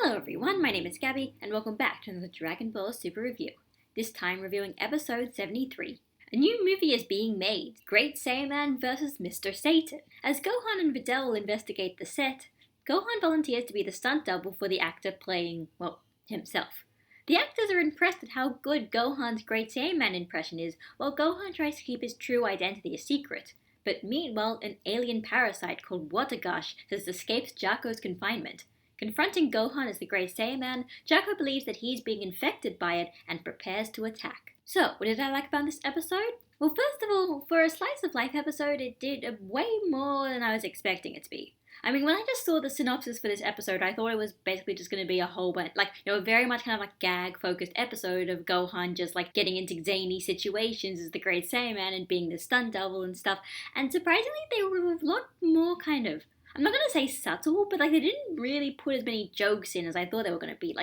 Hello everyone, my name is Gabby, and welcome back to another Dragon Ball Super Review. This time reviewing episode 73. A new movie is being made, Great Saiyaman vs. Mr. Satan. As Gohan and Videl investigate the set, Gohan volunteers to be the stunt double for the actor playing, himself. The actors are impressed at how good Gohan's Great Saiyaman impression is, while Gohan tries to keep his true identity a secret. But meanwhile, an alien parasite called Watagash has escaped Jacko's confinement. Confronting Gohan as the Great Saiyaman, Jacko believes that he's being infected by it and prepares to attack. So, what did I like about this episode? Well, first of all, for a slice of life episode, it did way more than I was expecting it to be. I mean, when I just saw the synopsis for this episode, I thought it was basically just going to be a whole bunch, very much kind of like gag-focused episode of Gohan just getting into zany situations as the Great Saiyaman and being the stunt double and stuff. And surprisingly, they were a lot more I'm not going to say subtle, but they didn't really put as many jokes in as I thought they were going to be.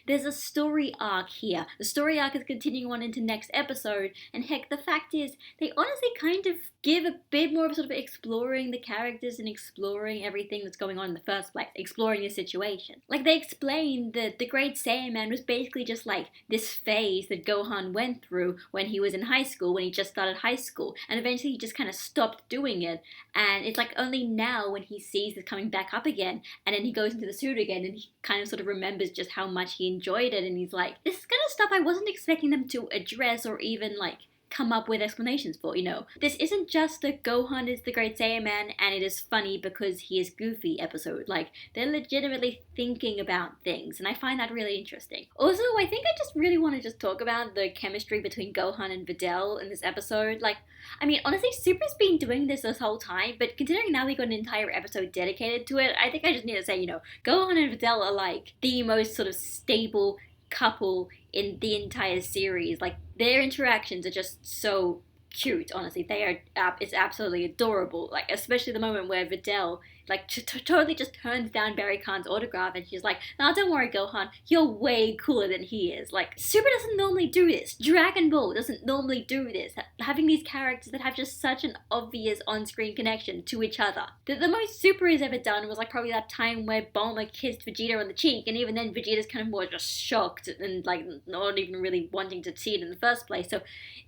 There's a story arc here. The story arc is continuing on into next episode, and heck, the fact is, they honestly kind of give a bit more of sort of exploring the characters and exploring everything that's going on in the first place, exploring the situation. They explained that the Great Saiyaman was basically just this phase that Gohan went through when he was in high school, when he just started high school, and eventually he just kind of stopped doing it, and it's only now when he sees it coming back up again, and then he goes into the suit again, and he kind of sort of remembers just how much he enjoyed it, and he's like, this is kind of stuff I wasn't expecting them to address or even come up with explanations for, This isn't just a Gohan is the Great Saiyaman and it is funny because he is goofy episode. They're legitimately thinking about things, and I find that really interesting. Also, I think I just really want to just talk about the chemistry between Gohan and Videl in this episode. Honestly, Super's been doing this whole time, but considering now we got an entire episode dedicated to it, I think I just need to say, Gohan and Videl are the most sort of stable couple in the entire series. Their interactions are just so cute, honestly. They are, it's absolutely adorable. Especially the moment where Videl, totally just turns down Barry Khan's autograph, and she's like, "No, don't worry, Gohan, you're way cooler than he is." Super doesn't normally do this. Dragon Ball doesn't normally do this. Having these characters that have just such an obvious on-screen connection to each other. The most Super has ever done was probably that time where Bulma kissed Vegeta on the cheek, and even then Vegeta's kind of more just shocked and not even really wanting to see it in the first place. So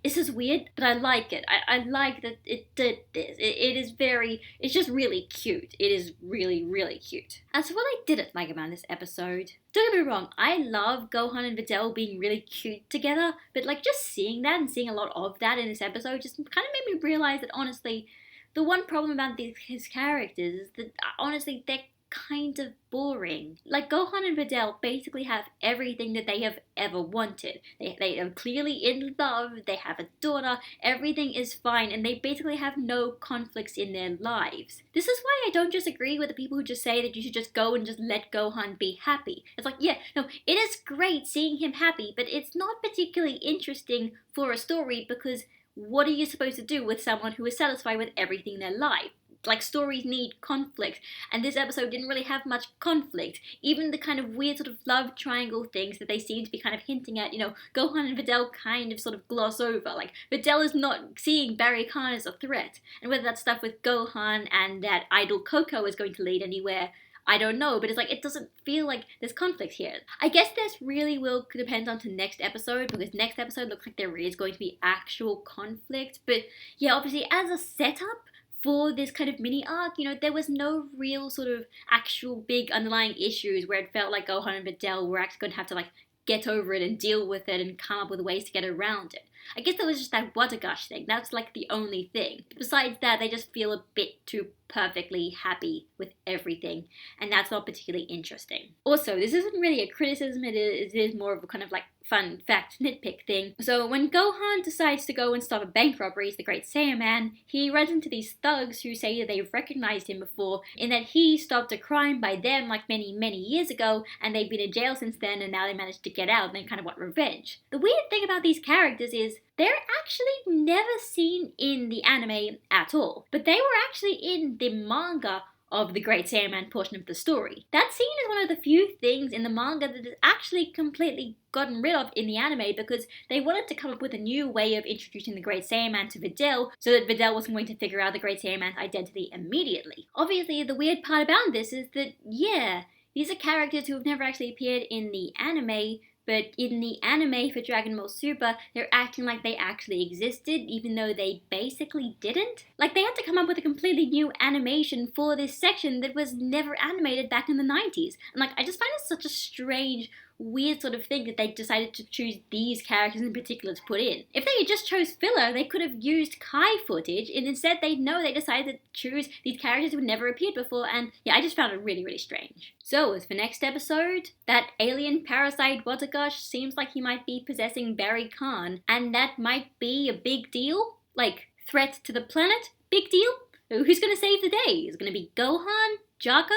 this is weird, but I like it. I like that it did this. It's just really cute. It is really, really cute. As for what I didn't like about this episode, don't get me wrong, I love Gohan and Videl being really cute together, but just seeing that and seeing a lot of that in this episode just kind of made me realize that honestly, the one problem about his characters is that honestly, they're kind of boring. Gohan and Videl basically have everything that they have ever wanted. They are clearly in love, they have a daughter, everything is fine, and they basically have no conflicts in their lives. This is why I don't just agree with the people who just say that you should just go and just let Gohan be happy. It's it is great seeing him happy, but it's not particularly interesting for a story because what are you supposed to do with someone who is satisfied with everything in their life? Stories need conflict, and this episode didn't really have much conflict. Even the kind of weird sort of love triangle things that they seem to be kind of hinting at, Gohan and Videl kind of sort of gloss over. Videl is not seeing Barry Khan as a threat, and whether that stuff with Gohan and that idol Coco is going to lead anywhere, I don't know, but it doesn't feel like there's conflict here. I guess this really will depend on to next episode, because next episode looks like there is going to be actual conflict, but yeah, obviously as a setup for this kind of mini arc, there was no real sort of actual big underlying issues where it felt like Gohan and Videl were actually going to have to get over it and deal with it and come up with ways to get around it. I guess that was just that Watagash thing. That's the only thing. Besides that, they just feel a bit too perfectly happy with everything, and that's not particularly interesting. Also, this isn't really a criticism, it is more of a kind of fun fact nitpick thing. So when Gohan decides to go and stop a bank robbery as the Great Saiyaman, he runs into these thugs who say that they've recognized him before, in that he stopped a crime by them many, many years ago, and they've been in jail since then, and now they managed to get out and they kind of want revenge. The weird thing about these characters is they're actually never seen in the anime at all, but they were actually in the manga of the Great Saiyaman portion of the story. That scene is one of the few things in the manga that is actually completely gotten rid of in the anime, because they wanted to come up with a new way of introducing the Great Saiyaman to Videl, so that Videl wasn't going to figure out the Great Saiyaman's identity immediately. Obviously, the weird part about this is that, yeah, These are characters who have never actually appeared in the anime, but in the anime for Dragon Ball Super, they're acting like they actually existed, even though they basically didn't. Like, they had to come up with a completely new animation for this section that was never animated back in the 90s. And, like, I just find it such a strange, weird sort of thing that they decided to choose these characters in particular to put in. If they had just chose filler, they could have used Kai footage, and instead they decided to choose these characters who had never appeared before, and yeah, I just found it really, really strange. So, as for next episode, that alien parasite Watagosh seems like he might be possessing Barry Khan, and that might be a big deal? Like, threat to the planet? Big deal? Who's gonna save the day? Is it gonna be Gohan? Jocko?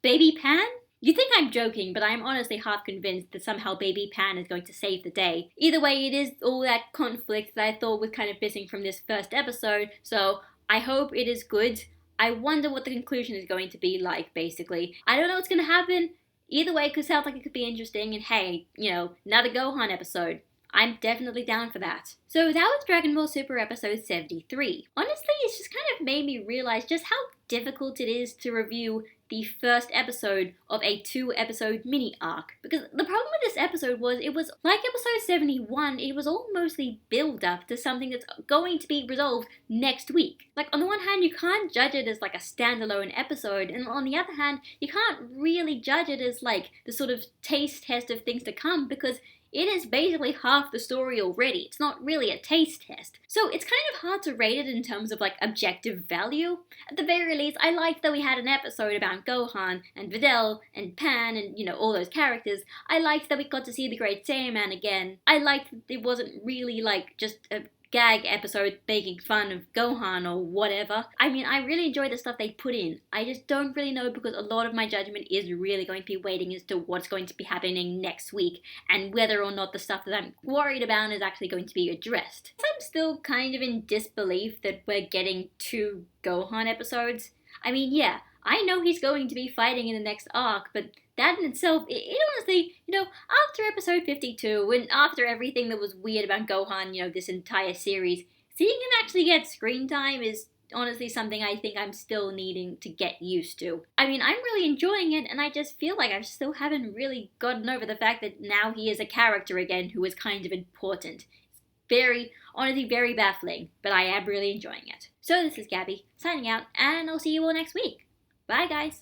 Baby Pan? You think I'm joking, but I am honestly half convinced that somehow Baby Pan is going to save the day. Either way, it is all that conflict that I thought was kind of missing from this first episode, so I hope it is good. I wonder what the conclusion is going to be like, basically. I don't know what's going to happen. Either way, it sounds like it could be interesting, and hey, another Gohan episode. I'm definitely down for that. So that was Dragon Ball Super episode 73. Honestly, it's just kind of made me realize just how difficult it is to review the first episode of a 2-episode mini arc. Because the problem with this episode was, it was like episode 71, it was all mostly build up to something that's going to be resolved next week. Like, on the one hand, you can't judge it as like a standalone episode, and on the other hand, you can't really judge it as like the sort of taste test of things to come, because it is basically half the story already. It's not really a taste test. So it's kind of hard to rate it in terms of like objective value. At the very least, I liked that we had an episode about Gohan and Videl and Pan and, all those characters. I liked that we got to see the Great Saiyaman again. I liked that it wasn't really like just a gag episode making fun of Gohan or whatever. I mean, I really enjoy the stuff they put in. I just don't really know, because a lot of my judgment is really going to be waiting as to what's going to be happening next week and whether or not the stuff that I'm worried about is actually going to be addressed. I'm still kind of in disbelief that we're getting 2 Gohan episodes. I mean, yeah, I know he's going to be fighting in the next arc, but that in itself, it honestly, after episode 52, and after everything that was weird about Gohan, this entire series, seeing him actually get screen time is honestly something I think I'm still needing to get used to. I mean, I'm really enjoying it, and I just feel like I still haven't really gotten over the fact that now he is a character again who is kind of important. It's honestly very baffling, but I am really enjoying it. So this is Gabby, signing out, and I'll see you all next week. Bye, guys!